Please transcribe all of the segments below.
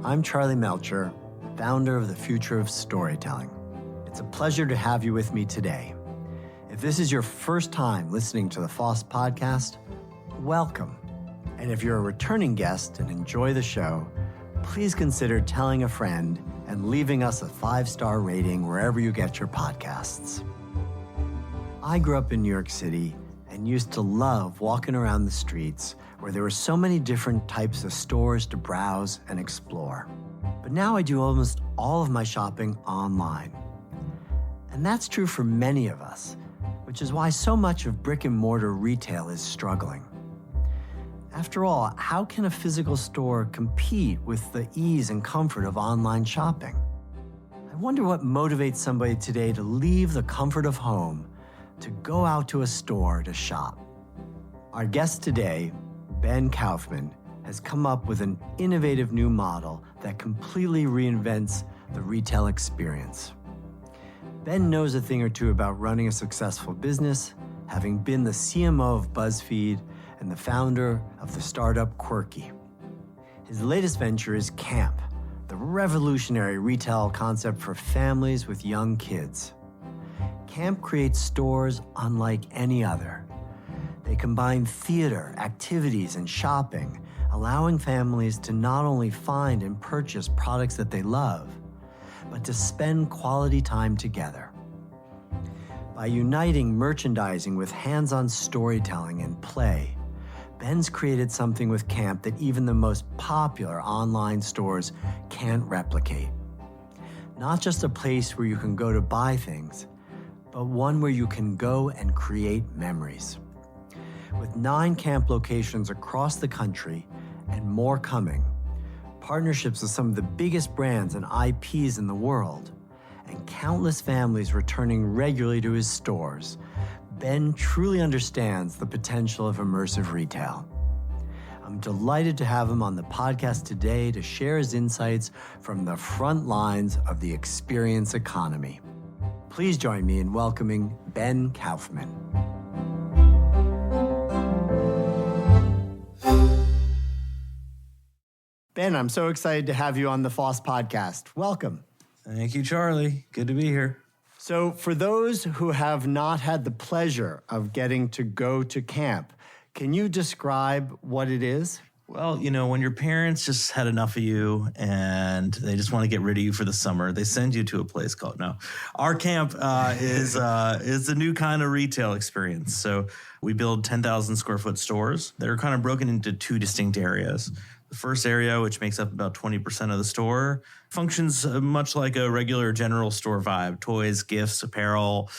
I'm Charlie Melcher, founder of the Future of Storytelling. It's a pleasure to have you with me today. If this is your first time listening to the FoST podcast, welcome. And if you're a returning guest and enjoy the show, please consider telling a friend and leaving us a 5-star rating wherever you get your podcasts. I grew up in New York City and used to love walking around the streets where there were so many different types of stores to browse and explore. But now I do almost all of my shopping online. And that's true for many of us, which is why so much of brick-and-mortar retail is struggling. After all, how can a physical store compete with the ease and comfort of online shopping? I wonder what motivates somebody today to leave the comfort of home to go out to a store to shop. Our guest today, Ben Kaufman, has come up with an innovative new model that completely reinvents the retail experience. Ben knows a thing or two about running a successful business, having been the CMO of BuzzFeed and the founder of the startup Quirky. His latest venture is Camp, the revolutionary retail concept for families with young kids. Camp creates stores unlike any other. They combine theater, activities, and shopping, allowing families to not only find and purchase products that they love, but to spend quality time together. By uniting merchandising with hands-on storytelling and play, Ben's created something with Camp that even the most popular online stores can't replicate. Not just a place where you can go to buy things, but one where you can go and create memories. With 9 Camp locations across the country and more coming, partnerships with some of the biggest brands and IPs in the world, and countless families returning regularly to his stores, Ben truly understands the potential of immersive retail. I'm delighted to have him on the podcast today to share his insights from the front lines of the experience economy. Please join me in welcoming Ben Kaufman. Ben, I'm so excited to have you on the FoST podcast. Welcome. Thank you, Charlie. Good to be here. So for those who have not had the pleasure of getting to go to Camp, can you describe what it is? Well, when your parents just had enough of you and they just want to get rid of you for the summer, they send you to a place called, our Camp is a new kind of retail experience. So we build 10,000 square foot stores that are kind of broken into 2 distinct areas. The first area, which makes up about 20% of the store, functions much like a regular general store vibe: toys, gifts, apparel.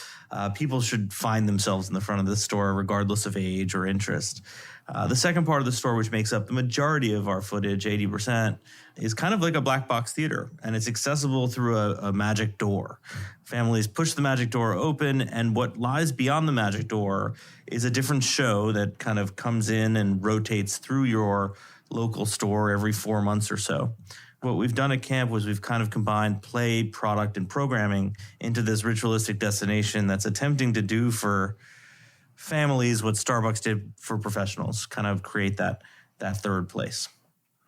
People should find themselves in the front of the store regardless of age or interest. The second part of the store, which makes up the majority of our footage, 80%, is kind of like a black box theater, and it's accessible through a magic door. Families push the magic door open, and what lies beyond the magic door is a different show that kind of comes in and rotates through your local store every 4 months or so. What we've done at Camp was we've kind of combined play, product, and programming into this ritualistic destination that's attempting to do for families what Starbucks did for professionals, kind of create that third place.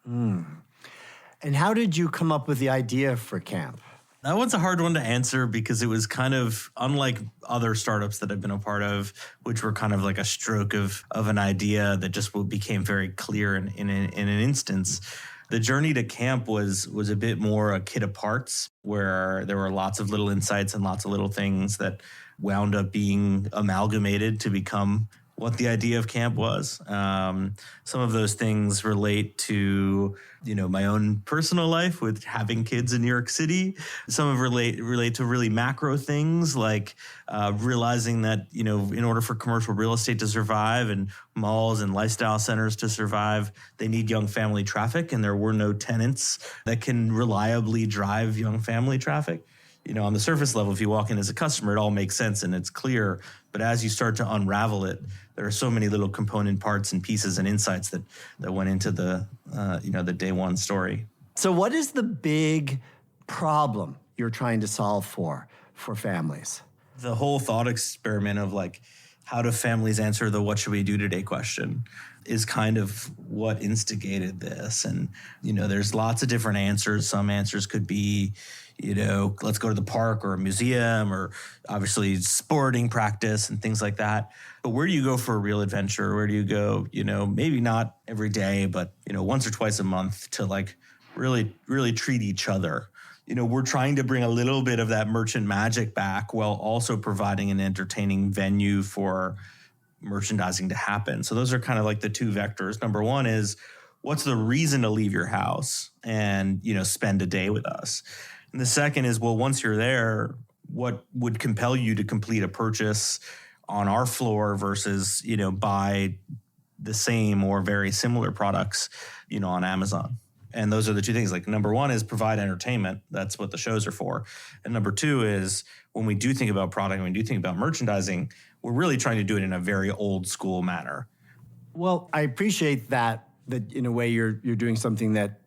And how did you come up with the idea for Camp? That one's a hard one to answer because it was kind of unlike other startups that I've been a part of, which were kind of like a stroke of an idea that just became very clear in an instance. The journey to Camp was a bit more a kit of parts, where there were lots of little insights and lots of little things that wound up being amalgamated to become what the idea of Camp was. Some of those things relate to, my own personal life with having kids in New York City. Some of relate to really macro things like realizing that, in order for commercial real estate to survive and malls and lifestyle centers to survive, they need young family traffic, and there were no tenants that can reliably drive young family traffic. On the surface level, if you walk in as a customer, it all makes sense and it's clear. But as you start to unravel it, there are so many little component parts and pieces and insights that went into the day one story. So what is the big problem you're trying to solve for families? The whole thought experiment of how do families answer the what should we do today question is kind of what instigated this. And, there's lots of different answers. Some answers could be, let's go to the park or a museum, or obviously sporting practice and things like that. But where do you go for a real adventure? Where do you go, maybe not every day, but, once or twice a month to like really, really treat each other? We're trying to bring a little bit of that merchant magic back while also providing an entertaining venue for merchandising to happen. So those are kind of like the two vectors. Number one is, what's the reason to leave your house and, spend a day with us? And the second is, well, once you're there, what would compel you to complete a purchase on our floor versus, buy the same or very similar products, on Amazon? And those are the two things. Like, number one is provide entertainment. That's what the shows are for. And number two is, when we do think about product, when we do think about merchandising, we're really trying to do it in a very old school manner. Well, I appreciate that in a way you're doing something that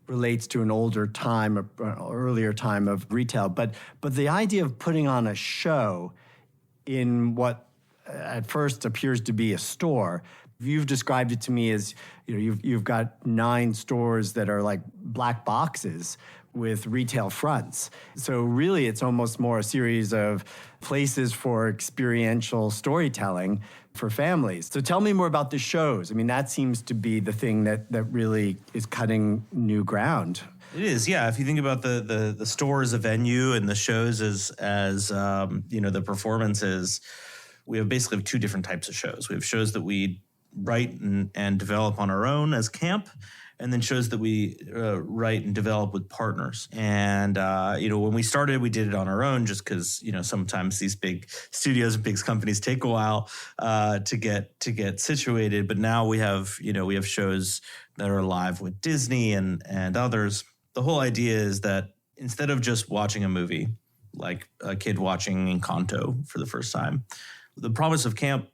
relates to an older time, an earlier time of retail. But the idea of putting on a show in what at first appears to be a store, you've described it to me as, you've got 9 stores that are like black boxes with retail fronts. So really, it's almost more a series of places for experiential storytelling for families. So tell me more about the shows. I mean, that seems to be the thing that really is cutting new ground. It is, yeah. If you think about the store as a venue and the shows as the performances, we have basically 2 different types of shows. We have shows that we write and develop on our own as camp, and then shows that we write and develop with partners. And, when we started, we did it on our own just because, sometimes these big studios and big companies take a while to get situated. But now we have shows that are live with Disney and others. The whole idea is that instead of just watching a movie, like a kid watching Encanto for the first time, the promise of camp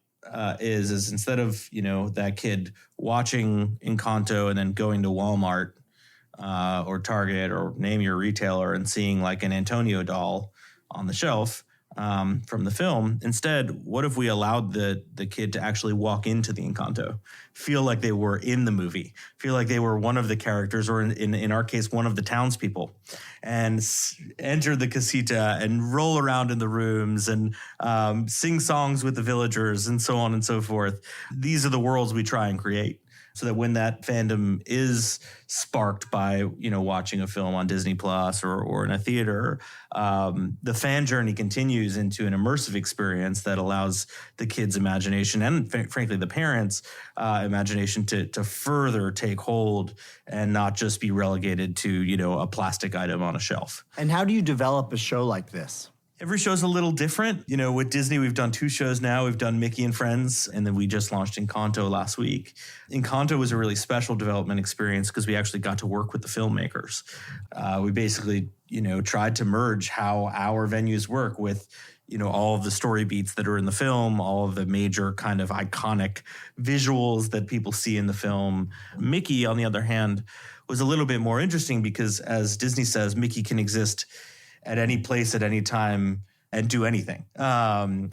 is instead of, that kid watching Encanto and then going to Walmart or Target or name your retailer and seeing like an Antonio doll on the shelf from the film. Instead, what if we allowed the kid to actually walk into the Encanto, feel like they were in the movie, feel like they were one of the characters, or in our case, one of the townspeople, and enter the casita and roll around in the rooms and sing songs with the villagers and so on and so forth. These are the worlds we try and create, so that when that fandom is sparked by, watching a film on Disney Plus or in a theater, the fan journey continues into an immersive experience that allows the kids' imagination and frankly the parents' imagination to further take hold and not just be relegated to, a plastic item on a shelf. And how do you develop a show like this? Every show's a little different. With Disney, we've done 2 shows now. We've done Mickey and Friends, and then we just launched Encanto last week. Encanto was a really special development experience because we actually got to work with the filmmakers. We basically, tried to merge how our venues work with, all of the story beats that are in the film, all of the major kind of iconic visuals that people see in the film. Mickey, on the other hand, was a little bit more interesting because, as Disney says, Mickey can exist at any place, at any time, and do anything,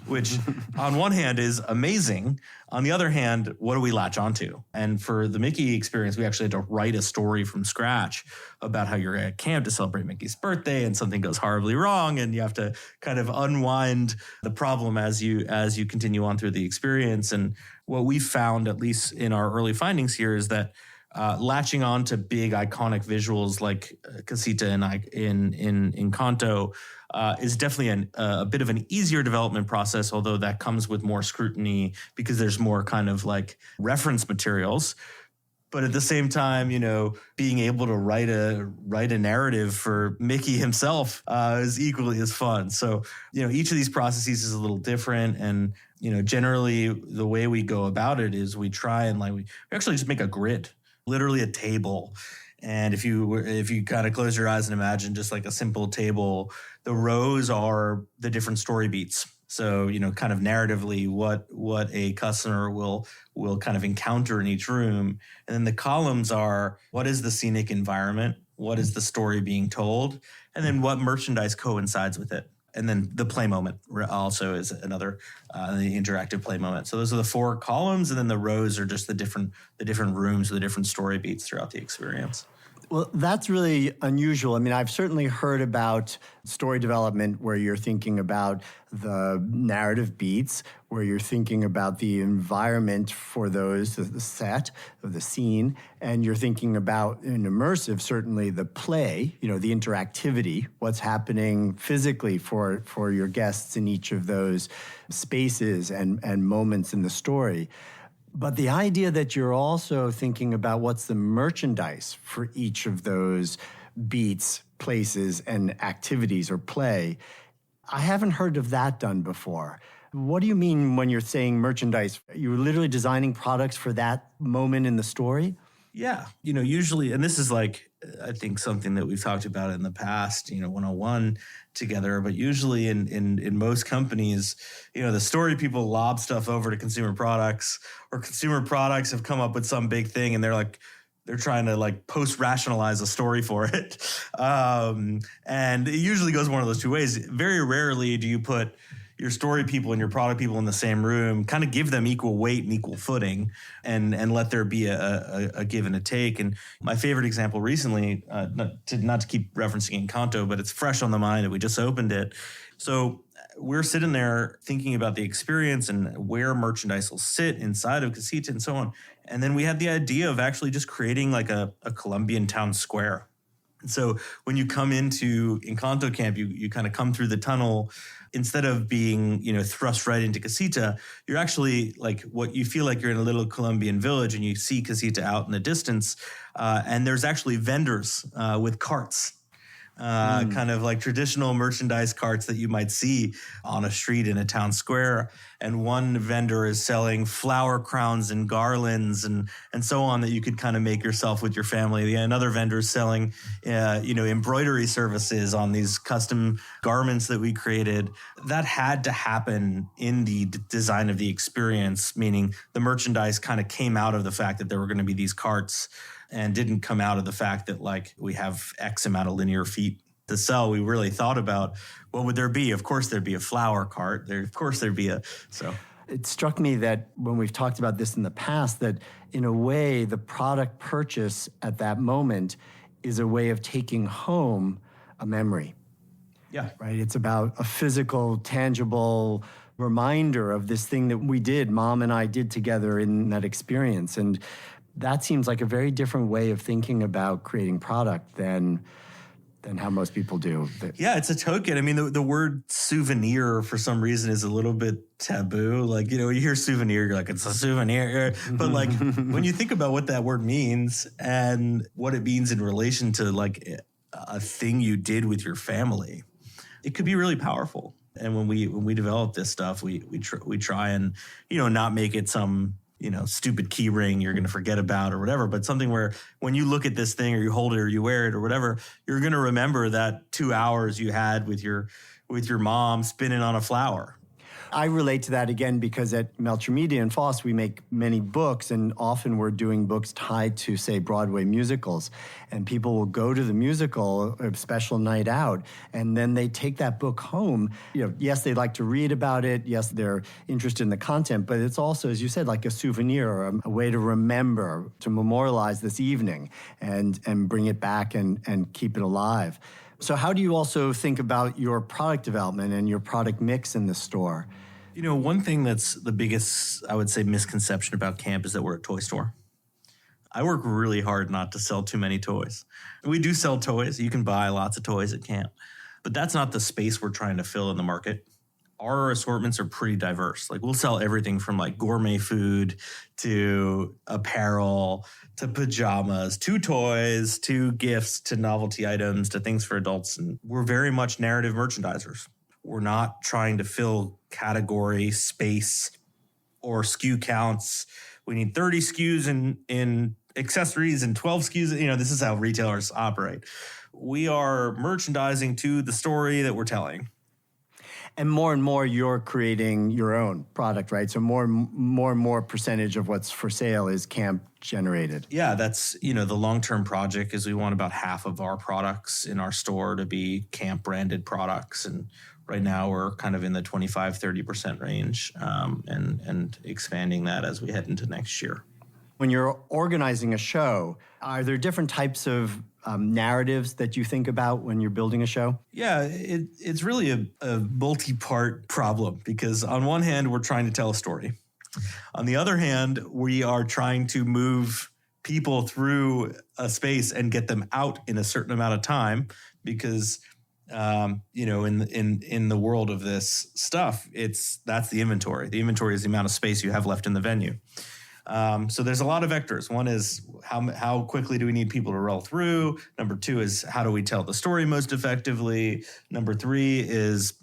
which on one hand is amazing. On the other hand, what do we latch onto? And for the Mickey experience, we actually had to write a story from scratch about how you're at camp to celebrate Mickey's birthday and something goes horribly wrong, and you have to kind of unwind the problem as you continue on through the experience. And what we found, at least in our early findings here, is that latching on to big iconic visuals like Casita in Encanto is definitely a bit of an easier development process, although that comes with more scrutiny because there's more kind of like reference materials. But at the same time, being able to write a narrative for Mickey himself is equally as fun. So, each of these processes is a little different. And, generally the way we go about it is we try and we actually just make a grid, literally a table. And if you kind of close your eyes and imagine just like a simple table, the rows are the different story beats. So, kind of narratively what a customer will kind of encounter in each room. And then the columns are, what is the scenic environment? What is the story being told? And then what merchandise coincides with it? And then the play moment also is another, the interactive play moment. So those are the 4 columns, and then the rows are just the different rooms, the different story beats throughout the experience. Well, that's really unusual. I mean, I've certainly heard about story development where you're thinking about the narrative beats, where you're thinking about the environment for those, the set of the scene, and you're thinking about, in immersive, certainly the play, the interactivity, what's happening physically for your guests in each of those spaces and moments in the story. But the idea that you're also thinking about what's the merchandise for each of those beats, places, and activities or play, I haven't heard of that done before. What do you mean when you're saying merchandise? You're literally designing products for that moment in the story? Yeah. Usually, and this is like, I think something that we've talked about in the past, 101 together, but usually in most companies, the story people lob stuff over to consumer products, or consumer products have come up with some big thing and they're trying to like post-rationalize a story for it. And it usually goes one of those two ways. Very rarely do you put your story people and your product people in the same room, kind of give them equal weight and equal footing, and let there be a give and a take. And my favorite example recently, not to keep referencing Encanto, but it's fresh on the mind that we just opened it. So we're sitting there thinking about the experience and where merchandise will sit inside of Casita and so on. And then we had the idea of actually just creating like a Colombian town square. And so when you come into Encanto Camp, you kind of come through the tunnel. Instead of being, thrust right into Casita, you're actually like what you feel like you're in a little Colombian village, and you see Casita out in the distance. And there's actually vendors with carts. Kind of like traditional merchandise carts that you might see on a street in a town square. And one vendor is selling flower crowns and garlands and so on that you could kind of make yourself with your family. Another vendor is selling, embroidery services on these custom garments that we created. That had to happen in the design of the experience, meaning the merchandise kind of came out of the fact that there were going to be these carts, and didn't come out of the fact that like we have X amount of linear feet to sell. We really thought about what would there be? Of course, there'd be a flower cart. It struck me that when we've talked about this in the past, that in a way, the product purchase at that moment is a way of taking home a memory. Yeah. Right? It's about a physical, tangible reminder of this thing that we did, Mom and I did together in that experience. And that seems like a very different way of thinking about creating product than how most people do. Yeah, it's a token. I mean, the word souvenir for some reason is a little bit taboo. Like, when you hear souvenir, you're like, it's a souvenir. But like when you think about what that word means and what it means in relation to like a thing you did with your family, it could be really powerful. And when we develop this stuff, we try and, not make it some stupid key ring you're going to forget about or whatever, but something where when you look at this thing or you hold it or you wear it or whatever, you're going to remember that 2 hours you had with your mom spinning on a flower. I relate to that again because at Melcher Media and FoST, we make many books, and often we're doing books tied to, say, Broadway musicals. And people will go to the musical, a special night out, and then they take that book home. Yes, they like to read about it. Yes, they're interested in the content, but it's also, as you said, like a souvenir or a way to remember, to memorialize this evening and bring it back and keep it alive. So how do you also think about your product development and your product mix in the store? One thing that's the biggest, I would say, misconception about camp is that we're a toy store. I work really hard not to sell too many toys. We do sell toys. You can buy lots of toys at camp, but that's not the space we're trying to fill in the market. Our assortments are pretty diverse. Like, we'll sell everything from like gourmet food to apparel to pajamas to toys to gifts to novelty items to things for adults. And we're very much narrative merchandisers. We're not trying to fill category, space, or SKU counts. We need 30 SKUs in accessories and 12 SKUs. This is how retailers operate. We are merchandising to the story that we're telling. And more, you're creating your own product, right? So more and more percentage of what's for sale is camp generated. Yeah, that's, the long-term project is we want about half of our products in our store to be camp branded products. And right now we're kind of in the 25-30% range, and expanding that as we head into next year. When you're organizing a show, are there different types of narratives that you think about when you're building a show? Yeah, it's really a multi-part problem, because on one hand, we're trying to tell a story. On the other hand, we are trying to move people through a space and get them out in a certain amount of time, because in the world of this stuff, that's the inventory. The inventory is the amount of space you have left in the venue. So there's a lot of vectors. One is how quickly do we need people to roll through? Number two is how do we tell the story most effectively? Number three is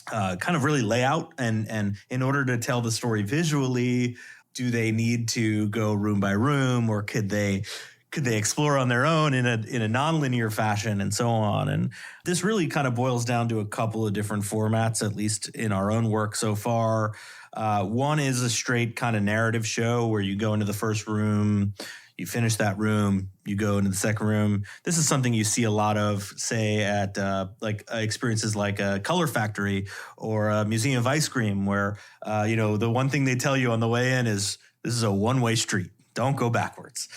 kind of really layout. And in order to tell the story visually, do they need to go room by room, or could they explore on their own in a nonlinear fashion, and so on? And this really kind of boils down to a couple of different formats, at least in our own work so far. One is a straight kind of narrative show where you go into the first room, you finish that room, you go into the second room. This is something you see a lot of, say, at experiences like a Color Factory or a Museum of Ice Cream, where the one thing they tell you on the way in is this is a one-way street. Don't go backwards.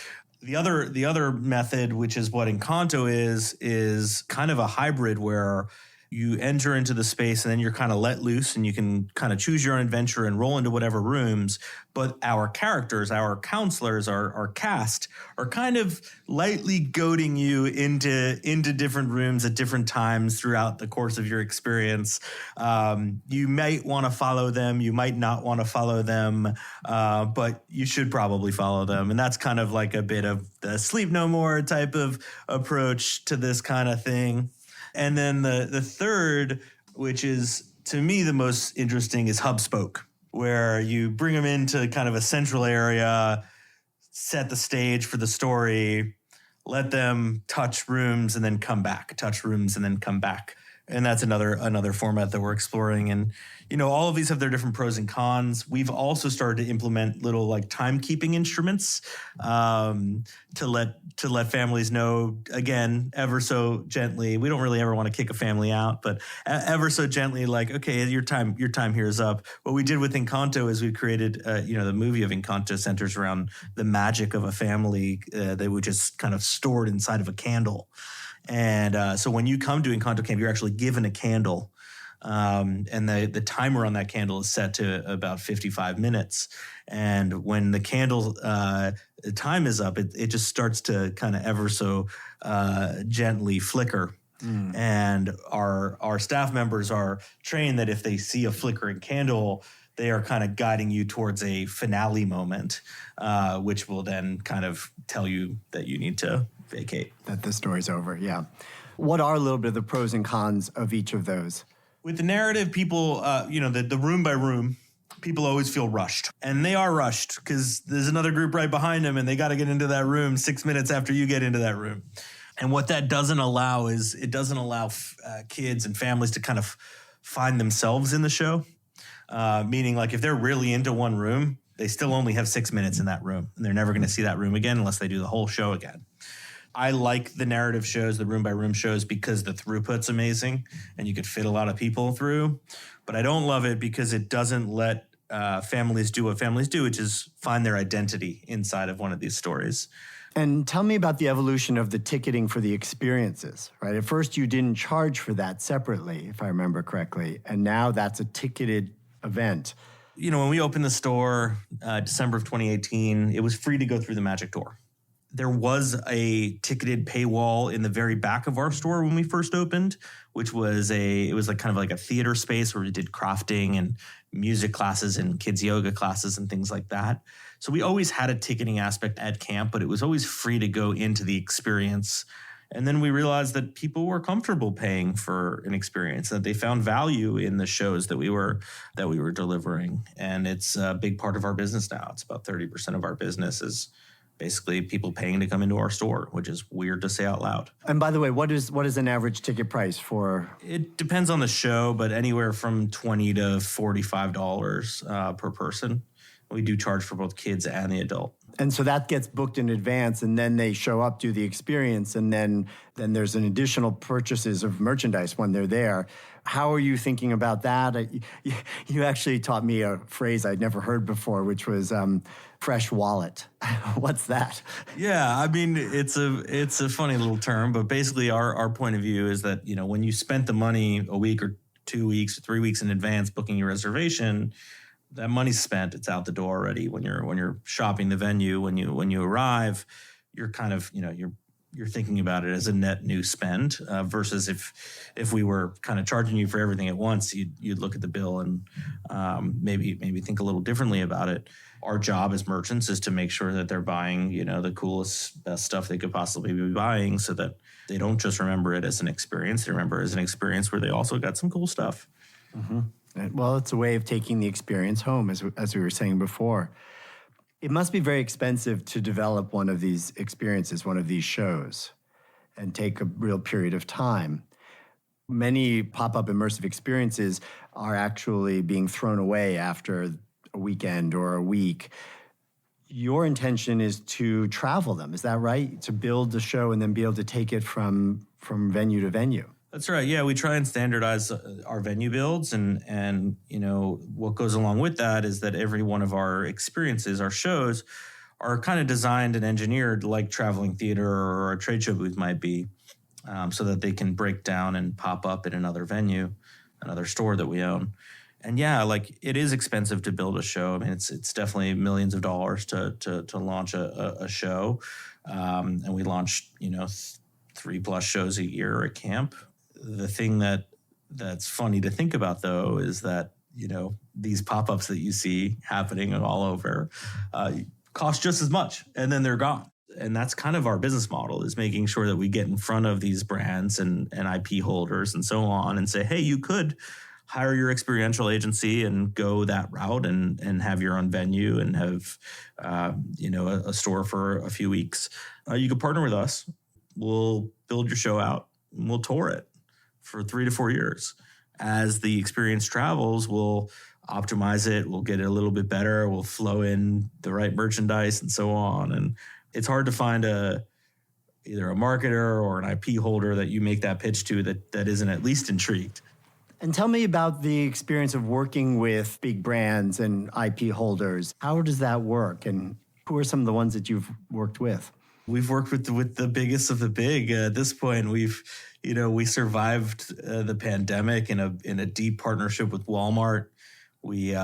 The other method, which is what Encanto is kind of a hybrid where you enter into the space and then you're kind of let loose and you can kind of choose your own adventure and roll into whatever rooms. But our characters, our counselors, our cast are kind of lightly goading you into different rooms at different times throughout the course of your experience. You might want to follow them. You might not want to follow them, but you should probably follow them. And that's kind of like a bit of the Sleep No More type of approach to this kind of thing. And then the third, which is to me the most interesting, is hub spoke, where you bring them into kind of a central area, set the stage for the story, let them touch rooms and then come back, touch rooms and then come back. And that's another format that we're exploring. And, all of these have their different pros and cons. We've also started to implement little like timekeeping instruments to let families know, again, ever so gently. We don't really ever want to kick a family out, but ever so gently, like, okay, your time here is up. What we did with Encanto is we created, the movie of Encanto centers around the magic of a family that was just kind of stored inside of a candle. And so when you come to Encanto Camp, you're actually given a candle. And the timer on that candle is set to about 55 minutes. And when the candle time is up, it just starts to kind of ever so gently flicker. And our staff members are trained that if they see a flickering candle, they are kind of guiding you towards a finale moment, which will then kind of tell you that you need to vacate. That the story's over, yeah. What are a little bit of the pros and cons of each of those? With the narrative, people, the room by room, people always feel rushed. And they are rushed because there's another group right behind them and they got to get into that room 6 minutes after you get into that room. And what that doesn't allow is it doesn't allow kids and families to kind of find themselves in the show. Meaning, like, if they're really into one room, they still only have 6 minutes in that room. And they're never going to see that room again unless they do the whole show again. I like the narrative shows, the room by room shows, because the throughput's amazing and you could fit a lot of people through. But I don't love it because it doesn't let families do what families do, which is find their identity inside of one of these stories. And tell me about the evolution of the ticketing for the experiences, right? At first, you didn't charge for that separately, if I remember correctly. And now that's a ticketed event. When we opened the store, December of 2018, it was free to go through the magic door. There was a ticketed paywall in the very back of our store when we first opened, which was like kind of like a theater space where we did crafting and music classes and kids yoga classes and things like that. So we always had a ticketing aspect at camp, but it was always free to go into the experience. And then we realized that people were comfortable paying for an experience, that they found value in the shows that we were delivering. And it's a big part of our business now. It's about 30% of our business is basically people paying to come into our store, which is weird to say out loud. And by the way, what is an average ticket price for? It depends on the show, but anywhere from $20 to $45 per person. We do charge for both kids and the adult. And so that gets booked in advance, and then they show up, do the experience, and then there's an additional purchases of merchandise when they're there. How are you thinking about that? You actually taught me a phrase I'd never heard before, which was fresh wallet. What's that? Yeah, I mean, it's a funny little term, but basically our point of view is that, when you spent the money a week or 2 weeks or 3 weeks in advance booking your reservation, that money's spent. It's out the door already. When you're shopping the venue, when you arrive, you're kind of, you're thinking about it as a net new spend versus if we were kind of charging you for everything at once, you'd look at the bill and maybe think a little differently about it. Our job as merchants is to make sure that they're buying, the coolest, best stuff they could possibly be buying, so that they don't just remember it as an experience. They remember it as an experience where they also got some cool stuff. Mm-hmm. Well, it's a way of taking the experience home, as we were saying before. It must be very expensive to develop one of these experiences, one of these shows, and take a real period of time. Many pop-up immersive experiences are actually being thrown away after a weekend or a week. Your intention is to travel them, is that right? To build the show and then be able to take it from venue to venue. That's right. Yeah, we try and standardize our venue builds, and what goes along with that is that every one of our experiences, our shows, are kind of designed and engineered like traveling theater or a trade show booth might be, so that they can break down and pop up in another venue, another store that we own. And yeah, like it is expensive to build a show. I mean, it's definitely millions of dollars to launch a show, and we launch 3+ shows a year at camp. The thing that's funny to think about, though, is that, these pop-ups that you see happening all over cost just as much, and then they're gone. And that's kind of our business model, is making sure that we get in front of these brands and IP holders and so on and say, hey, you could hire your experiential agency and go that route and have your own venue and have, a store for a few weeks. You could partner with us. We'll build your show out and we'll tour it for 3 to 4 years. As the experience travels, we'll optimize it. We'll get it a little bit better. We'll flow in the right merchandise and so on. And it's hard to find either a marketer or an IP holder that you make that pitch to that isn't at least intrigued. And tell me about the experience of working with big brands and IP holders. How does that work? And who are some of the ones that you've worked with? We've worked with the biggest of the big. At this point, we survived the pandemic in a deep partnership with Walmart. We've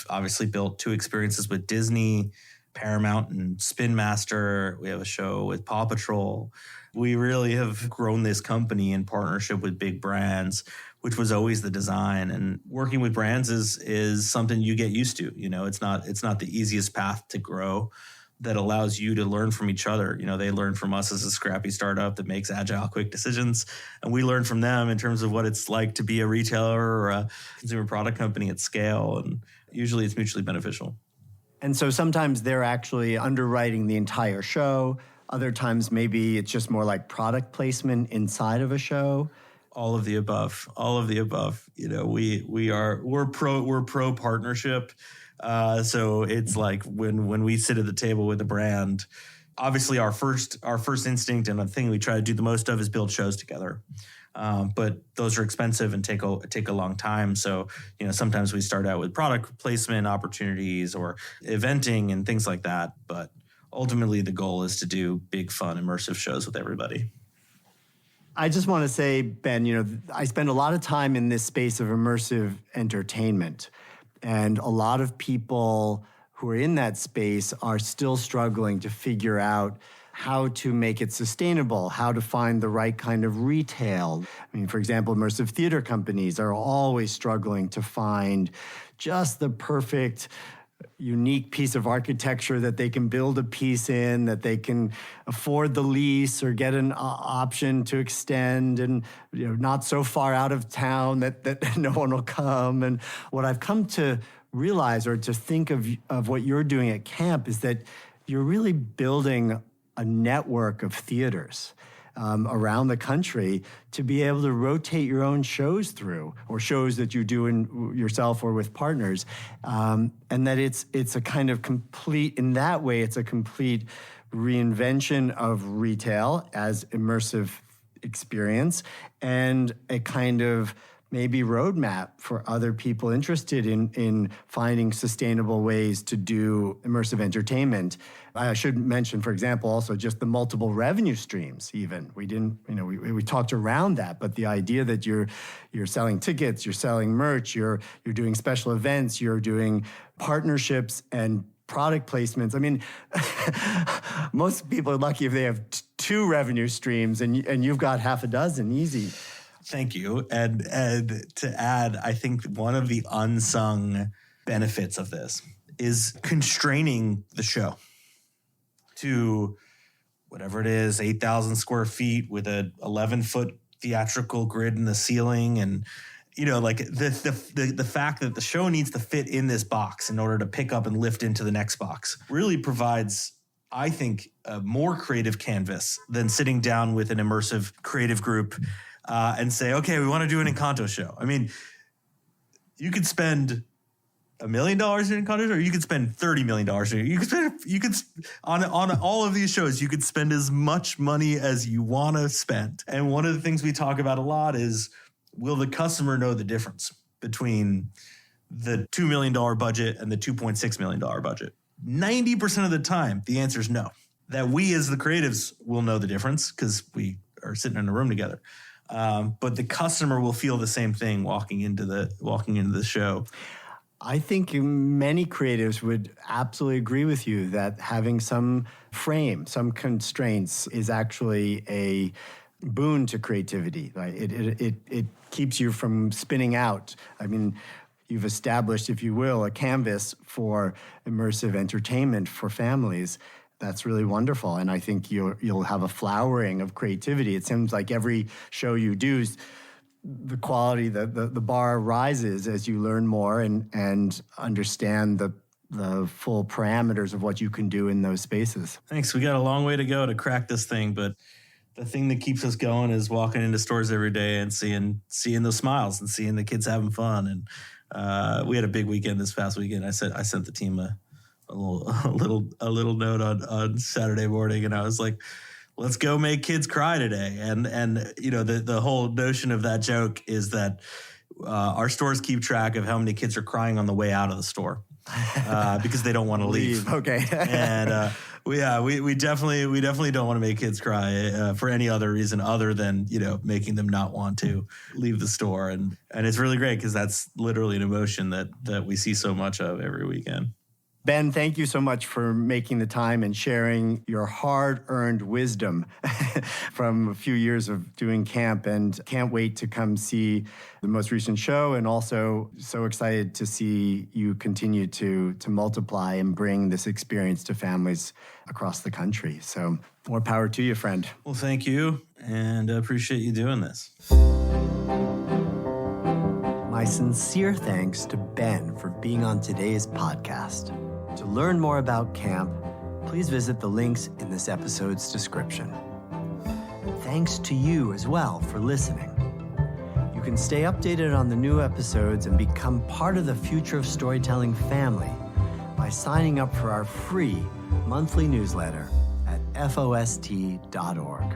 obviously built 2 experiences with Disney, Paramount, and Spin Master. We have a show with Paw Patrol. We really have grown this company in partnership with big brands, which was always the design. And working with brands is something you get used to. It's not the easiest path to grow. That allows you to learn from each other. They learn from us as a scrappy startup that makes agile, quick decisions. And we learn from them in terms of what it's like to be a retailer or a consumer product company at scale. And usually it's mutually beneficial. And so sometimes they're actually underwriting the entire show. Other times maybe it's just more like product placement inside of a show. All of the above. We're pro partnership. So it's like when we sit at the table with a brand, obviously our first instinct and the thing we try to do the most of is build shows together. But those are expensive and take a long time. So, sometimes we start out with product placement opportunities or eventing and things like that. But ultimately the goal is to do big, fun, immersive shows with everybody. I just want to say, Ben, I spend a lot of time in this space of immersive entertainment. And a lot of people who are in that space are still struggling to figure out how to make it sustainable, how to find the right kind of retail. I mean, for example, immersive theater companies are always struggling to find just the perfect, unique piece of architecture that they can build a piece in, that they can afford the lease or get an option to extend, and not so far out of town that no one will come. And what I've come to realize, or to think of what you're doing at camp, is that you're really building a network of theaters. around the country to be able to rotate your own shows through, or shows that you do yourself or with partners. And that it's a kind of complete, in that way, it's a complete reinvention of retail as immersive experience, and a kind of maybe roadmap for other people interested in finding sustainable ways to do immersive entertainment. I should mention, for example, also just the multiple revenue streams. Even we talked around that, but the idea that you're selling tickets, you're selling merch, you're doing special events, you're doing partnerships and product placements. I mean, most people are lucky if they have two revenue streams, and you've got half a dozen, easy. Thank you. And to add, I think one of the unsung benefits of this is constraining the show to whatever it is, 8,000 square feet with a 11-foot theatrical grid in the ceiling. And, like the fact that the show needs to fit in this box in order to pick up and lift into the next box really provides, I think, a more creative canvas than sitting down with an immersive creative group and say, okay, we want to do an Encanto show. I mean, you could spend $1 million in an Encanto show, or you could spend $30 million. You could on all of these shows, you could spend as much money as you want to spend. And one of the things we talk about a lot is, will the customer know the difference between the $2 million budget and the $2.6 million budget? 90% of the time, the answer is no. That we as the creatives will know the difference because we are sitting in a room together. But the customer will feel the same thing walking into the show. I think many creatives would absolutely agree with you that having some frame, some constraints is actually a boon to creativity. Right? It keeps you from spinning out. I mean, you've established, if you will, a canvas for immersive entertainment for families. That's really wonderful. And I think you'll have a flowering of creativity. It seems like every show you do, the quality, the bar rises as you learn more and understand the full parameters of what you can do in those spaces. Thanks. We got a long way to go to crack this thing, but the thing that keeps us going is walking into stores every day and seeing those smiles and seeing the kids having fun. And we had a big weekend this past weekend. I sent the team a little note on Saturday morning, and I was like, let's go make kids cry today. And the whole notion of that joke is that our stores keep track of how many kids are crying on the way out of the store because they don't want to leave. Okay. And we definitely don't want to make kids cry for any other reason other than making them not want to leave the store. And it's really great because that's literally an emotion that we see so much of every weekend. Ben, thank you so much for making the time and sharing your hard-earned wisdom from a few years of doing camp, and can't wait to come see the most recent show, and also so excited to see you continue to multiply and bring this experience to families across the country. So more power to you, friend. Well, thank you, and I appreciate you doing this. My sincere thanks to Ben for being on today's podcast. To learn more about camp, please visit the links in this episode's description. And thanks to you as well for listening. You can stay updated on the new episodes and become part of the Future of Storytelling family by signing up for our free monthly newsletter at FoST.org.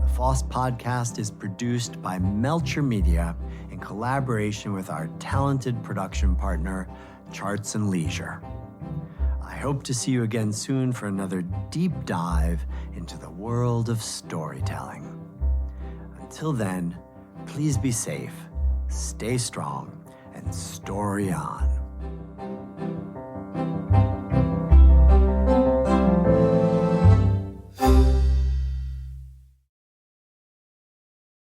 The FoST podcast is produced by Melcher Media in collaboration with our talented production partner, Charts and Leisure. I hope to see you again soon for another deep dive into the world of storytelling. Until then, please be safe, stay strong, and story on.